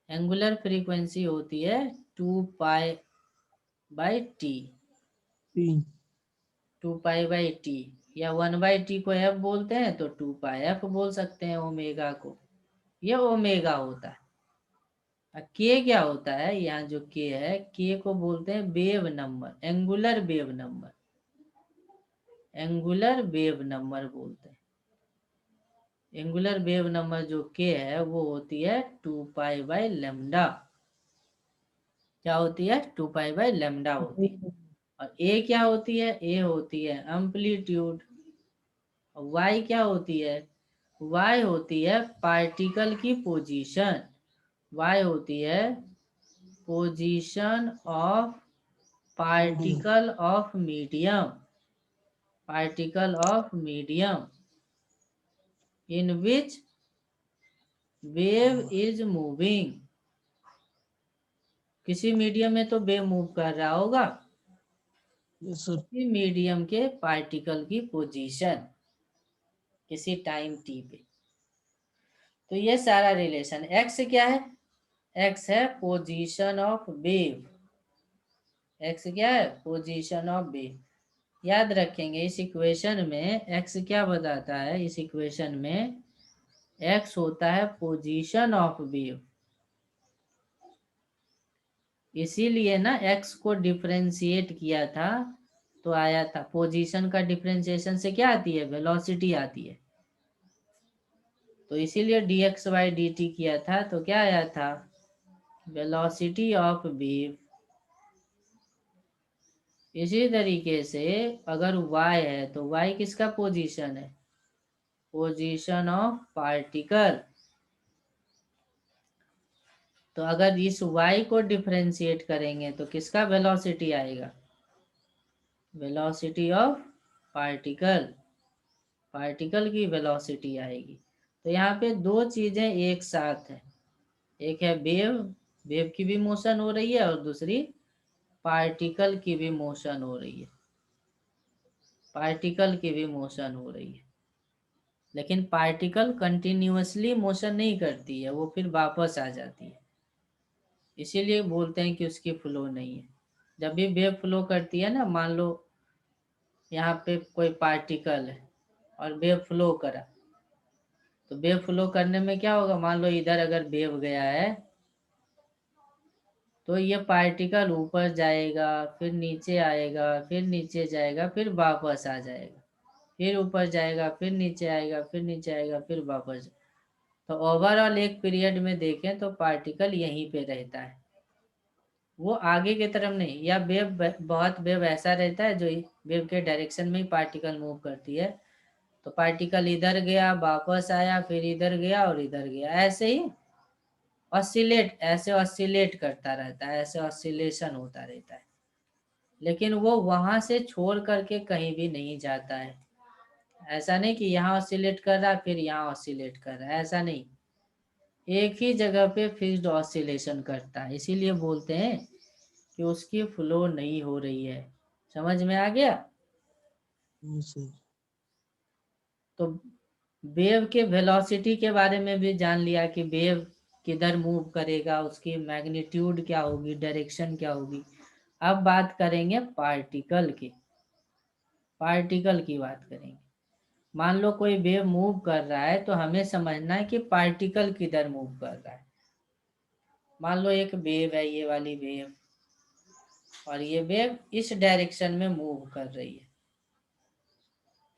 S1: एंगुलर फ्रीक्वेंसी होती है 2 pi by T.
S2: T.
S1: 2 pi by T, या 1/t को एफ बोलते हैं तो 2 पाई एफ बोल सकते हैं ओमेगा को। ये ओमेगा होता है। के क्या होता है? यहाँ जो के है, के को बोलते हैं wave number, angular wave number. Angular wave number बोलते हैं। एंगुलर वेव नंबर जो के है वो होती है 2 पाई बाई लेमडा। क्या होती है? 2 पाई बाई लेमडा होती है। और ए क्या होती है? ए होती है एम्पलीट्यूड। और वाई क्या होती है? वाई होती है पार्टिकल की पोजीशन। वाई होती है position of
S2: particle.
S1: Particle of medium. Particle of medium in which wave is moving. किसी मीडियम में तो वेव मूव कर रहा होगा,
S2: यस सर।
S1: किसी मीडियम के पार्टिकल की पोजीशन किसी टाइम टी पे। तो ये सारा रिलेशन। एक्स क्या है? एक्स है पोजीशन ऑफ वेव। एक्स क्या है? Position of wave. याद रखेंगे इस इक्वेशन में एक्स क्या बताता है? इस इक्वेशन में एक्स होता है पोजीशन ऑफ वेव। इसीलिए ना एक्स को डिफरेंशिएट किया था तो आया था, पोजीशन का डिफरेंशिएशन से क्या आती है? वेलोसिटी आती है। तो इसीलिए dx/dt किया था तो क्या आया था? Velocity of wave. इसी तरीके से अगर y है तो y किसका पोजीशन है? Position of particle. तो अगर इस y को डिफरेंशिएट करेंगे तो किसका वेलोसिटी आएगा? Velocity of particle. पार्टिकल की वेलोसिटी आएगी। तो यहाँ पे दो चीजें एक साथ है। एक है वेव, वेव की भी मोशन हो रही है, और दूसरी पार्टिकल की भी मोशन हो रही है। पार्टिकल की भी मोशन हो रही है, लेकिन पार्टिकल कंटिन्यूअसली मोशन नहीं करती है, वो फिर वापस आ जाती है। इसीलिए बोलते हैं कि उसकी फ्लो नहीं है। जब भी वेव फ्लो करती है ना, मान लो यहाँ पे कोई पार्टिकल है और वेव फ्लो करा, तो वेव फ्लो करने में क्या होगा? मान लो इधर अगर वेव गया है तो ये पार्टिकल ऊपर जाएगा, फिर नीचे आएगा, फिर नीचे जाएगा, फिर वापस आ जाएगा, फिर ऊपर जाएगा, फिर नीचे आएगा, फिर नीचे आएगा, फिर वापस। तो ओवरऑल एक पीरियड में देखें तो पार्टिकल यहीं पे रहता है, वो आगे की तरफ नहीं। या वेव, बहुत वेव ऐसा रहता है जो वेव के डायरेक्शन में ही पार्टिकल मूव करती है, तो पार्टिकल इधर गया, वापस आया, फिर इधर गया और इधर गया, ऐसे ही ऑसिलेट, ऐसे ऑसिलेट करता रहता है, ऐसे ऑसिलेशन होता रहता है। लेकिन वो वहां से छोड़ करके कहीं भी नहीं जाता है। ऐसा नहीं कि यहाँ ऑसिलेट कर रहा है फिर यहाँ ऑसिलेट कर रहा है, ऐसा नहीं। एक ही जगह पे फिक्स्ड ऑसिलेशन करता है, इसीलिए बोलते हैं कि उसकी फ्लो नहीं हो रही है। समझ में आ गया?
S2: Yes sir.
S1: तो वेव के वेलोसिटी के बारे में भी जान लिया कि वेव किधर मूव करेगा, उसकी मैग्नीट्यूड क्या होगी, डायरेक्शन क्या होगी। अब बात करेंगे पार्टिकल की। पार्टिकल की बात करेंगे। मान लो कोई वेव मूव कर रहा है तो हमें समझना है कि पार्टिकल किधर मूव कर रहा है। मान लो एक वेव है, ये वाली वेव, और ये वेव इस डायरेक्शन में मूव कर रही है,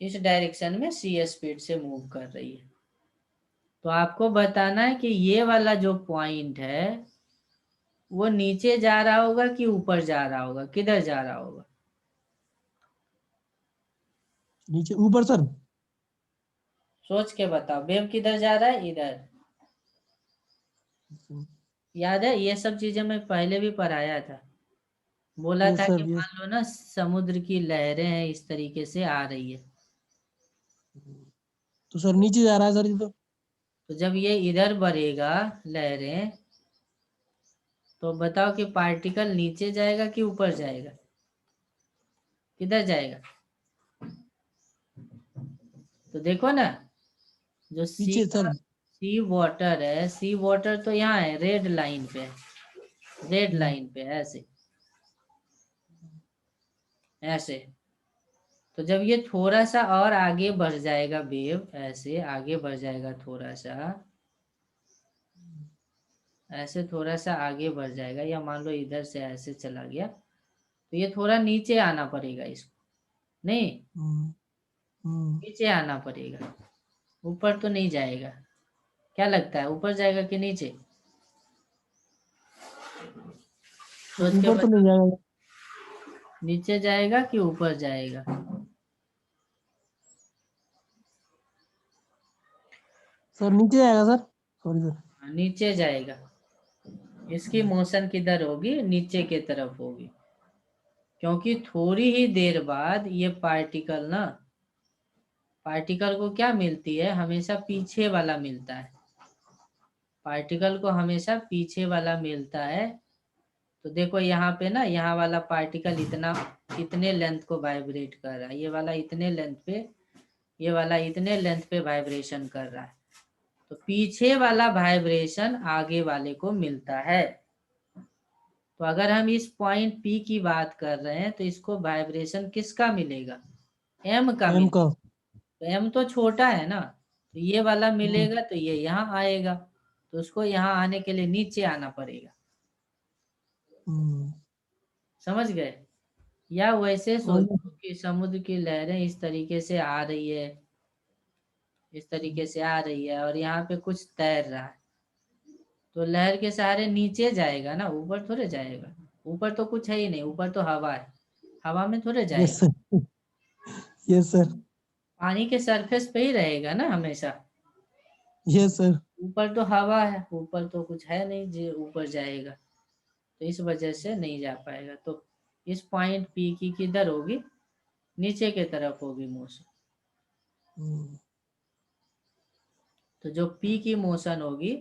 S1: इस डायरेक्शन में c स्पीड से मूव कर रही है। तो आपको बताना है कि ये वाला जो पॉइंट है वो नीचे जा रहा होगा कि ऊपर जा रहा होगा, किधर जा रहा होगा?
S2: नीचे, ऊपर सर।
S1: सोच के बताओ, वेव किधर जा रहा है? इधर। याद है? ये सब चीजें मैं पहले भी पढ़ाया था। बोला
S2: यस
S1: था कि
S2: सर, यस।
S1: मान लो ना समुद्र की लहरें हैं इस तरीके से आ रही है,
S2: तो सर नीचे जा रहा है सर ये
S1: तो जब ये इधर बढ़ेगा लहरें, तो बताओ कि पार्टिकल नीचे जाएगा कि ऊपर जाएगा, किधर जाएगा? तो देखो ना, जो
S2: पीछे सर।
S1: सी वाटर है, सी वाटर तो यहाँ है, रेड लाइन पे है, रेड
S2: हम्म,
S1: लाइन पे है, ऐसे ऐसे। तो जब ये थोड़ा सा और आगे बढ़ जाएगा वेव, ऐसे आगे बढ़ जाएगा थोड़ा सा, ऐसे थोड़ा सा आगे बढ़ जाएगा, या मान लो इधर से ऐसे चला गया, तो ये थोड़ा नीचे आना पड़ेगा इसको, नहीं,
S2: हम्म, हम्म।
S1: नीचे आना पड़ेगा, ऊपर तो नहीं जाएगा। क्या लगता है, ऊपर जाएगा कि नीचे? सोच के
S2: ऊपर तो नहीं
S1: बता,
S2: जाएगा।
S1: नीचे जाएगा कि ऊपर जाएगा?
S2: सर नीचे जाएगा सर, सॉरी सर।
S1: नीचे जाएगा। इसकी मोशन किधर होगी, नीचे की तरफ होगी, क्योंकि थोड़ी ही देर बाद ये पार्टिकल ना, पार्टिकल को क्या मिलती है, हमेशा पीछे वाला मिलता है, पार्टिकल को हमेशा पीछे वाला मिलता है। तो देखो यहाँ पे ना, यहाँ वाला पार्टिकल इतना, इतने लेंथ को वाइब्रेट कर रहा है, ये वाला इतने लेंथ पे, ये वाला इतने लेंथ पे वाइब्रेशन कर रहा है, तो पीछे वाला वाइब्रेशन आगे वाले को मिलता है। तो अगर हम इस पॉइंट पी की बात कर रहे हैं, तो इसको वाइब्रेशन किसका मिलेगा, एम का
S2: एम का।
S1: मिलेगा। तो एम तो छोटा है ना, तो ये वाला
S2: हम्म,
S1: मिलेगा, तो ये यहाँ आएगा, तो उसको यहाँ आने के लिए नीचे आना पड़ेगा।
S2: हम्म।
S1: समझ गए? या वैसे
S2: समझ
S1: सोचो
S2: गया।
S1: कि समुद्र की लहरें इस तरीके से आ रही है, इस तरीके से आ रही है, और यहाँ पे कुछ तैर रहा है, तो लहर के सहारे नीचे जाएगा ना, ऊपर थोड़े जाएगा। ऊपर तो कुछ है ही नहीं, ऊपर तो हवा है, हवा में थोड़े
S2: यस
S1: जाएगा।
S2: सर, यस सर,
S1: पानी के सरफेस पे ही रहेगा ना हमेशा।
S2: Yes sir.
S1: ऊपर तो हवा है, ऊपर तो कुछ है नहीं जो ऊपर जाएगा, तो इस वजह से नहीं जा पाएगा। तो इस पॉइंट पी की किधर होगी, नीचे के तरफ होगी मोशन।
S2: हम्म,
S1: तो जो पी की मोशन होगी,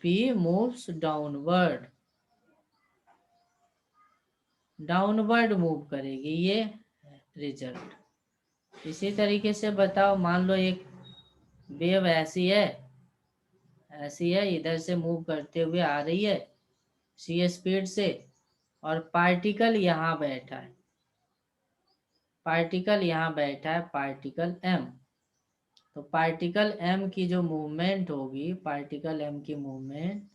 S1: P moves downward, downward move करेगी ये रिजल्ट। इसी तरीके से बताओ, मान लो एक वेव ऐसी है, ऐसी है, इधर से मूव करते हुए आ रही है सी स्पीड से, और पार्टिकल यहाँ बैठा है, पार्टिकल यहाँ बैठा है, पार्टिकल एम। तो पार्टिकल एम की जो मूवमेंट होगी, पार्टिकल एम की मूवमेंट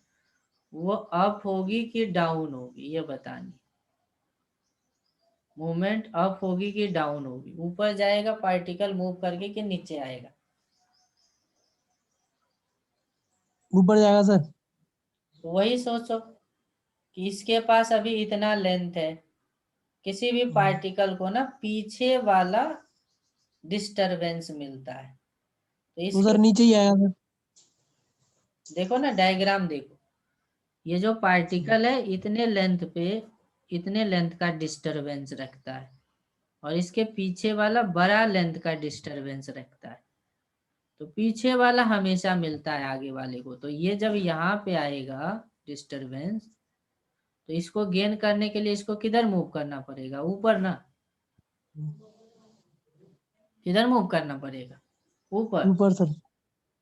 S1: वो अप होगी कि डाउन होगी, ये बतानी। मूवमेंट अप होगी कि डाउन होगी, ऊपर जाएगा पार्टिकल मूव करके कि नीचे आएगा?
S2: ऊपर जाएगा सर।
S1: तो वही सोचो कि इसके पास अभी इतना लेंथ है, किसी भी
S2: हम्म,
S1: पार्टिकल को ना पीछे वाला डिस्टरबेंस मिलता है, तो
S2: तो
S1: इसके,
S2: सर नीचे ही आएगा सर।
S1: देखो ना डायग्राम देखो, ये जो पार्टिकल है इतने लेंथ पे, इतने लेंथ का डिस्टरबेंस रखता है, और इसके पीछे वाला बड़ा लेंथ का डिस्टरबेंस रखता है, तो पीछे वाला हमेशा मिलता है आगे वाले को। तो ये जब यहाँ पे आएगा डिस्टरबेंस, तो इसको गेन करने के लिए इसको किधर मूव करना पड़ेगा, ऊपर ना, किधर मूव करना पड़ेगा, ऊपर।
S2: ऊपर सर।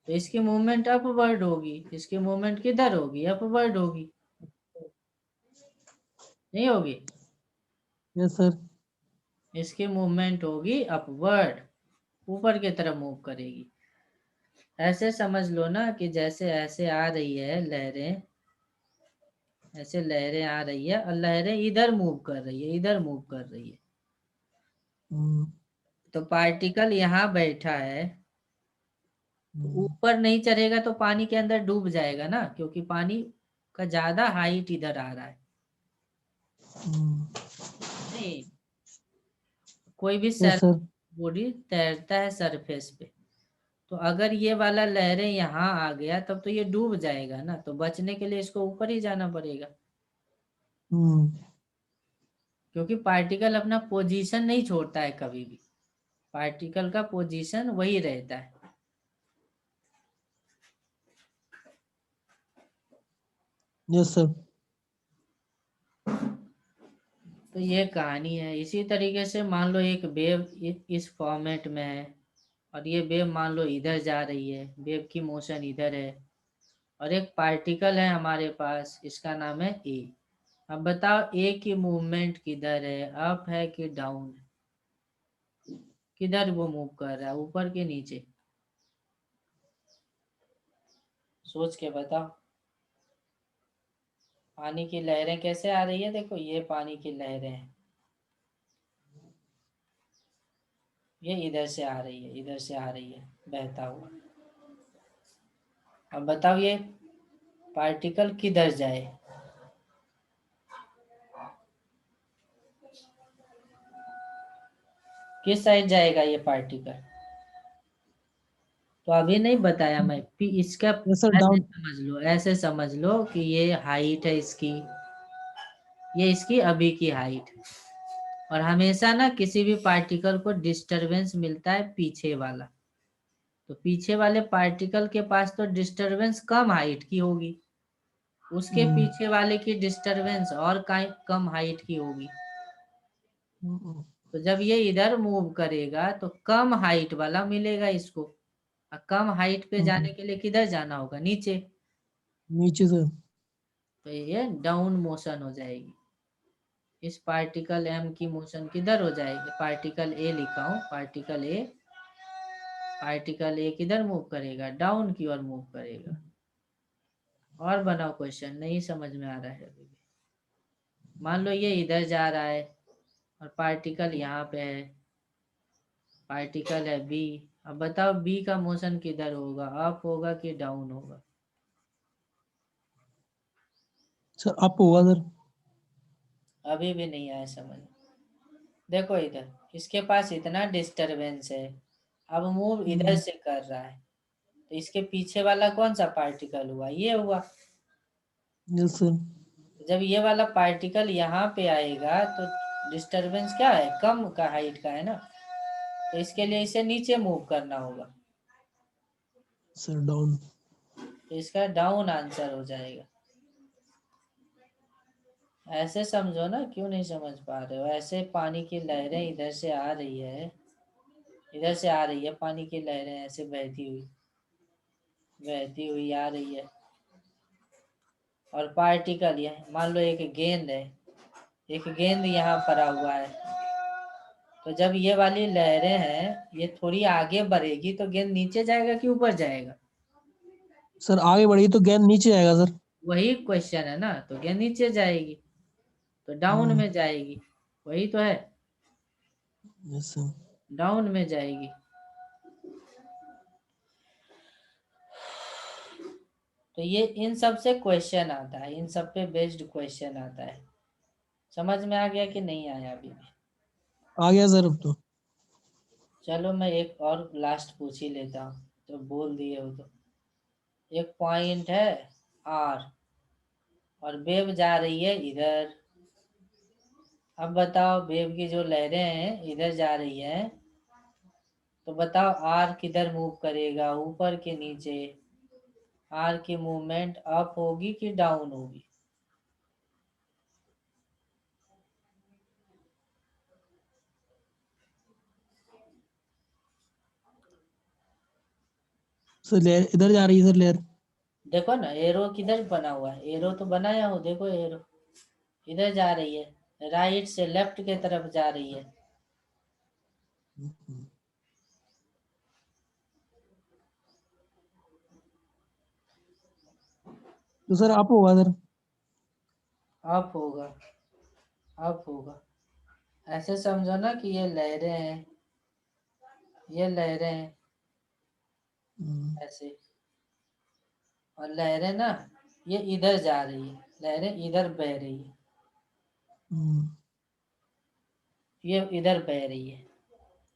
S1: तो इसकी मूवमेंट अपवर्ड होगी, इसकी मूवमेंट किधर होगी, अपवर्ड होगी, नहीं होगी?
S2: Yes sir.
S1: इसकी मूवमेंट होगी अपवर्ड, ऊपर की तरफ मूव करेगी। ऐसे समझ लो ना कि जैसे ऐसे आ रही है लहरें, ऐसे लहरें आ रही है, और लहरें इधर मूव कर रही है, इधर मूव कर रही है।
S2: हम्म,
S1: तो पार्टिकल यहाँ बैठा है, तो
S2: हम्म,
S1: ऊपर नहीं चढ़ेगा तो पानी के अंदर डूब जाएगा ना, क्योंकि पानी का ज्यादा हाइट इधर आ रहा है।
S2: हम्म।
S1: नहीं, कोई भी
S2: यस सर।
S1: बॉडी तैरता है सरफेस पे, तो अगर ये वाला लहरें यहाँ आ गया तब तो ये डूब जाएगा ना, तो बचने के लिए इसको ऊपर ही जाना पड़ेगा।
S2: हम्म,
S1: क्योंकि पार्टिकल अपना पोजीशन नहीं छोड़ता है कभी भी, पार्टिकल का पोजीशन वही रहता है।
S2: Yes sir.
S1: तो ये कहानी है। इसी तरीके से मान लो एक वेव इस फॉर्मेट में है, और ये वेव मान लो इधर जा रही है, वेव की मोशन इधर है, और एक पार्टिकल है हमारे पास, इसका नाम है ए। अब बताओ ए की मूवमेंट किधर है, अप है कि डाउन है? किधर वो मूव कर रहा है, ऊपर के नीचे? सोच के बताओ। पानी की लहरें कैसे आ रही है, देखो ये पानी की लहरें हैं, ये इधर से आ रही है, इधर से आ रही है बहता हुआ। अब बताओ ये पार्टिकल किधर जाए? किस साइड जाएगा ये पार्टिकल? तो अभी नहीं बताया मैं, इसका
S2: यस सर,
S1: ऐसे
S2: डाउन।
S1: समझ लो, ऐसे समझ लो कि ये हाइट है इसकी, ये इसकी अभी की हाइट। और हमेशा ना किसी भी पार्टिकल को डिस्टरबेंस मिलता है पीछे वाला, तो पीछे वाले पार्टिकल के पास तो डिस्टरबेंस कम हाइट की होगी, उसके पीछे वाले की डिस्टरबेंस और कम हाइट की होगी। तो जब ये इधर मूव करेगा तो कम हाइट वाला मिलेगा इसको, और कम हाइट पे जाने के लिए किधर जाना होगा, नीचे।
S2: नीचे सर।
S1: तो ये डाउन मोशन हो जाएगी। इस पार्टिकल एम की मोशन किधर हो जाएगी, पार्टिकल ए लिखा हूं, पार्टिकल ए, पार्टिकल ए किधर मूव करेगा, डाउन की ओर मूव करेगा। और बनाओ क्वेश्चन, नहीं समझ में आ रहा है अभी भी? मान लो ये इधर जा रहा है और पार्टिकल यहाँ पे है, पार्टिकल है बी। अब बताओ बी का मोशन किधर होगा, अप होगा कि डाउन होगा?
S2: सर अप होगा सर।
S1: अभी भी नहीं आया समझ। देखो इधर इसके पास इतना डिस्टरबेंस है, अब मूव इधर से कर रहा है, तो इसके पीछे वाला कौन सा पार्टिकल हुआ, ये हुआ।
S2: Yes sir.
S1: जब ये वाला पार्टिकल यहाँ पे आएगा तो डिस्टरबेंस क्या है, कम का हाइट का है ना, तो इसके लिए इसे नीचे मूव करना होगा,
S2: सर डाउन।
S1: तो इसका डाउन आंसर हो जाएगा। ऐसे समझो ना, क्यों नहीं समझ पा रहे हो? ऐसे पानी की लहरें इधर से आ रही है, इधर से आ रही है पानी की लहरें, ऐसे बहती हुई, बहती हुई आ रही है। और पार्टिकल ये मान लो एक गेंद है, एक गेंद यहाँ पड़ा हुआ है, तो जब ये वाली लहरें हैं ये थोड़ी आगे बढ़ेगी तो गेंद नीचे जाएगा कि ऊपर जाएगा?
S2: सर आगे बढ़ी तो गेंद नीचे आएगा सर।
S1: वही क्वेश्चन है ना, तो गेंद नीचे जाएगी, तो डाउन में जाएगी, वही तो है,
S2: यस सर।
S1: डाउन में जाएगी। तो ये इन सब से क्वेश्चन आता है, इन सब पे बेस्ड क्वेश्चन आता है। समझ में आ गया कि नहीं आया अभी भी?
S2: आ गया सर अब तो।
S1: चलो मैं एक और लास्ट पूछ ही लेता हूँ, तो बोल दिए हो तो। एक पॉइंट है आर, और वेव जा रही है इधर। अब बताओ वेव की जो लहरें हैं इधर जा रही हैं, तो बताओ आर किधर मूव करेगा, ऊपर के नीचे? आर की मूवमेंट अप होगी कि डाउन होगी?
S2: सर लेयर इधर जा रही है सर, लेयर।
S1: देखो ना एरो किधर बना हुआ है, एरो तो बनाया हो, देखो एरो इधर जा रही है, राइट से लेफ्ट के तरफ जा रही है।
S2: तो सर अप होगा सर।
S1: अप होगा, अप होगा। ऐसे समझो ना कि ये लहरें हैं, ये लहरें हैं ऐसे, और लहरें ना ये इधर जा रही है, लहरें इधर बह रही है, ये इधर बह रही है।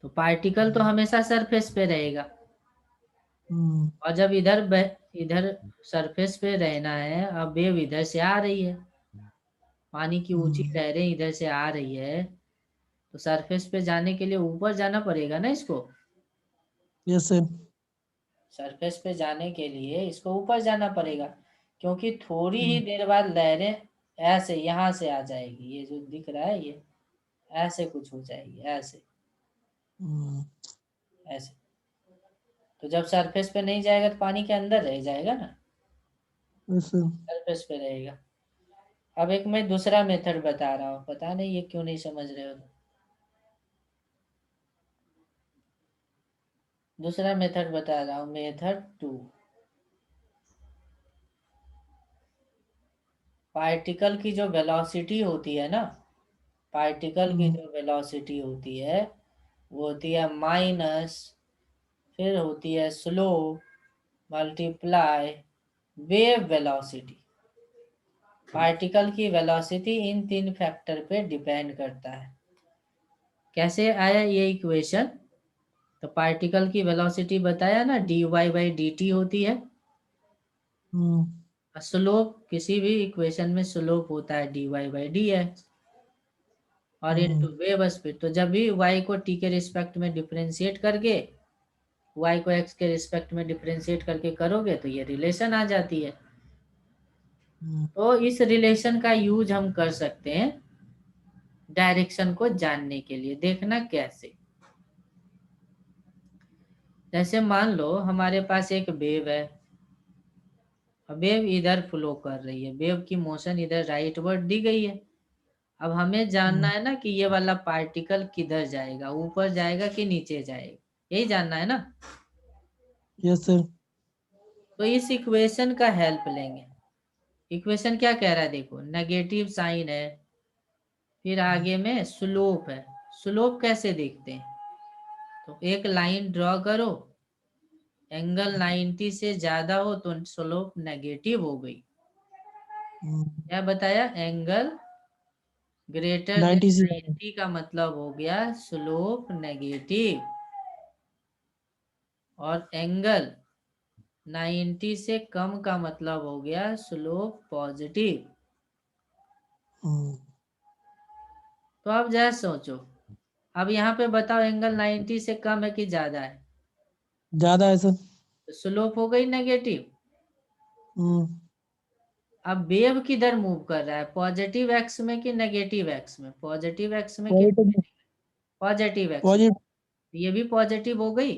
S1: तो पार्टिकल तो हमेशा सरफेस पे रहेगा, और जब इधर सरफेस पे रहना है, अब वेव इधर से आ रही है, पानी की ऊंची लहरें इधर से आ रही है, तो सरफेस पे जाने के लिए ऊपर जाना पड़ेगा ना इसको।
S2: Yes sir.
S1: सरफेस पे जाने के लिए इसको ऊपर जाना पड़ेगा, क्योंकि थोड़ी ही देर बाद लहरें ऐसे यहाँ से आ जाएगी, ये जो दिख रहा है ये ऐसे कुछ हो जाएगी, ऐसे ऐसे। तो जब सरफेस पे नहीं जाएगा तो पानी के अंदर रह जाएगा ना,
S2: यस सर।
S1: सरफेस पे रहेगा। अब एक मैं दूसरा मेथड बता रहा हूँ, पता नहीं ये क्यों नहीं समझ रहे हो। दूसरा मेथड बता रहा हूँ, मेथड 2। पार्टिकल की जो वेलोसिटी होती है ना, पार्टिकल की जो वेलोसिटी होती है वो होती है माइनस, फिर होती है slow, multiply wave velocity. Particle की वेलोसिटी इन 3 फैक्टर पे डिपेंड करता है। कैसे आया ये इक्वेशन? तो पार्टिकल की वेलोसिटी बताया ना, dy बाई डी टी होती है। स्लोप, किसी भी इक्वेशन में स्लोप होता है dy बाई डी एक्स, और इनटू वेव स्पीड। तो जब भी y को t के रिस्पेक्ट में डिफरेंशिएट करके, y को x के रिस्पेक्ट में डिफरेंशिएट करके करोगे तो ये रिलेशन आ जाती है। तो इस रिलेशन का यूज हम कर सकते हैं डायरेक्शन को जानने के लिए। देखना कैसे। जैसे मान लो हमारे पास एक वेव है, वेव इधर फ्लो कर रही है, वेव की मोशन इधर राइट वर्ड दी गई है। अब हमें जानना है ना कि ये वाला पार्टिकल किधर जाएगा, ऊपर जाएगा कि नीचे जाएगा, यही जानना है ना।
S2: Yes sir.
S1: तो इस इक्वेशन का हेल्प लेंगे। इक्वेशन क्या कह रहा है देखो, नेगेटिव साइन है, फिर आगे में स्लोप है। स्लोप कैसे देखते हैं? तो एक लाइन ड्रॉ करो, एंगल 90 से ज्यादा हो तो स्लोप नेगेटिव हो गई। क्या बताया? एंगल ग्रेटर देन
S2: 90 से
S1: 90 का मतलब हो गया स्लोप नेगेटिव, और एंगल 90 से कम का मतलब हो गया स्लोप पॉजिटिव। तो अब जरा सोचो, अब यहाँ पे बताओ एंगल 90 से कम है कि ज्यादा है?
S2: ज्यादा है सर।
S1: तो स्लोप हो गई नेगेटिव।
S2: हम्म।
S1: अब वेव किधर मूव कर रहा है, पॉजिटिव एक्स में कि नेगेटिव एक्स में? पॉजिटिव एक्स में कि
S2: पॉजिटिव।
S1: पॉजिटिव एक्स में?
S2: पॉजिटिव।
S1: ये भी पॉजिटिव हो गई।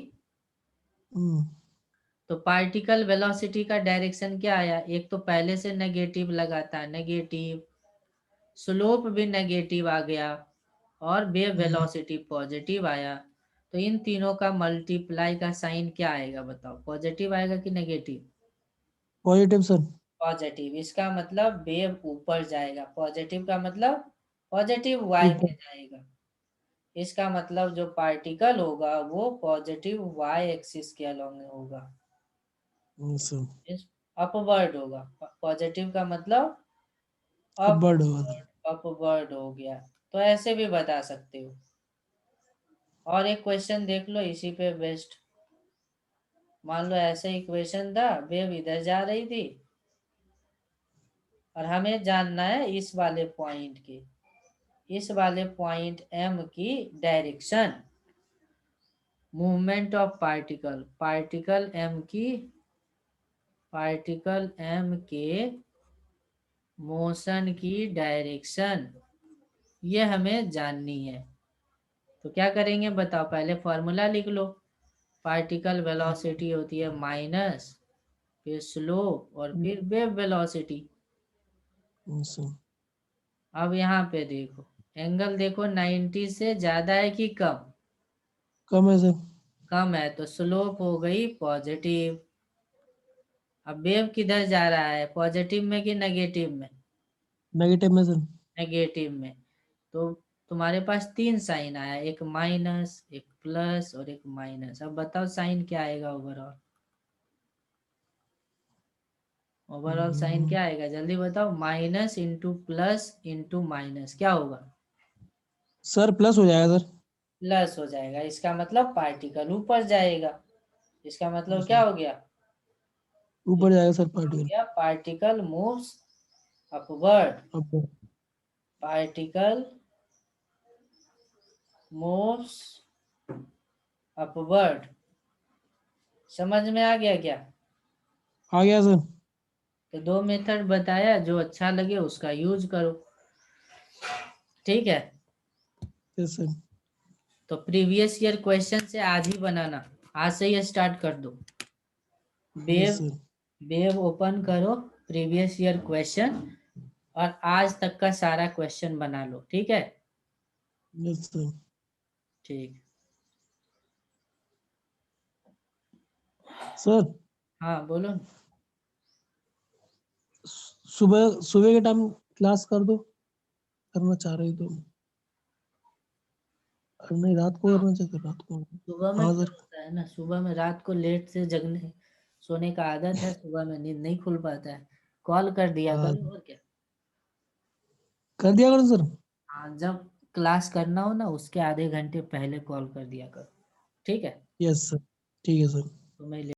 S1: तो पार्टिकल वेलोसिटी का डायरेक्शन क्या आया? एक तो पहले से नेगेटिव लगाता, नेगेटिव, स्लोप भी नेगेटिव आ गया, और वेव वेलोसिटी पॉजिटिव आया। तो इन तीनों का मल्टीप्लाई का साइन क्या आएगा बताओ, पॉजिटिव आएगा कि नेगेटिव?
S2: Positive sir.
S1: पॉजिटिव। इसका मतलब वेव ऊपर जाएगा, पॉजिटिव का मतलब पॉजिटिव वाई में
S2: ऊपर।
S1: जाएगा। इसका मतलब जो पार्टिकल होगा वो पॉजिटिव वाई एक्सिस के अलोंग होगा,
S2: सर।
S1: अपवर्ड होगा। पॉजिटिव का मतलब
S2: अब बर्ड होगा सर।
S1: अपवर्ड हो गया। तो ऐसे भी बता सकते हो। और एक क्वेश्चन देख लो इसी पे बेस्ट। मान लो ऐसे इक्वेशन था, वेव इधर जा रही थी और हमें जानना है इस वाले पॉइंट की, इस वाले पॉइंट एम की direction, movement of particle, particle M के मोशन की डायरेक्शन, ये हमें जाननी है। तो क्या करेंगे बताओ, पहले फॉर्मूला लिख लो। पार्टिकल वेलोसिटी होती है माइनस, फिर स्लोप, और फिर वेव वेलोसिटी।
S2: सर।
S1: अब यहाँ पे देखो, एंगल देखो 90 से ज्यादा है कि कम?
S2: कम है सर।
S1: कम है, तो स्लोप हो गई पॉजिटिव। अब वेव किधर जा रहा है, पॉजिटिव में कि नेगेटिव में?
S2: नेगेटिव में सर।
S1: नेगेटिव में। तो तुम्हारे पास 3 साइन आया, एक माइनस, एक प्लस और एक माइनस। अब बताओ साइन क्या आएगा ओवरऑल? ओवरऑल साइन क्या आएगा, जल्दी बताओ। Minus into plus into minus क्या होगा?
S2: सर प्लस हो जाएगा सर।
S1: प्लस हो जाएगा। इसका मतलब पार्टिकल ऊपर जाएगा। इसका मतलब क्या हो गया?
S2: ऊपर
S1: इसका
S2: जाएगा सर
S1: मतलब हो
S2: पार्टिकल।
S1: गया पार्टिकल मूव्स अपवर्ड।
S2: अब
S1: पार्टिकल मूव्स अपवर्ड। समझ में आ गया क्या?
S2: आ गया सर।
S1: तो दो मेथड बताया, जो अच्छा लगे उसका यूज करो। ठीक है,
S2: यस सर।
S1: तो प्रीवियस ईयर क्वेश्चन से आज ही बनाना, आज से ही स्टार्ट कर दो।
S2: Yes
S1: wave
S2: sir.
S1: Wave open करो, प्रीवियस ईयर क्वेश्चन, और आज तक का सारा क्वेश्चन बना लो। ठीक है,
S2: यस सर।
S1: ठीक।
S2: सर
S1: हाँ बोलो।
S2: सुबह सुबह के टाइम क्लास कर दो, करना चाह रही तो। अरे नहीं, रात को
S1: हाँ,
S2: करना चाहिए तो रात को।
S1: सुबह में
S2: हाँ
S1: क्या
S2: सर।
S1: होता है ना, सुबह में रात को लेट से जगने सोने का आदत है, सुबह में नींद नहीं खुल पाता है। कॉल कर दिया
S2: हाँ,
S1: करो, और क्या।
S2: कर दिया करो सर।
S1: हाँ, जब क्लास करना हो ना, उसके आधे घंटे पहले कॉल कर दिया करो। ठीक है,
S2: यस सर। ठीक है सर।
S1: तो मैं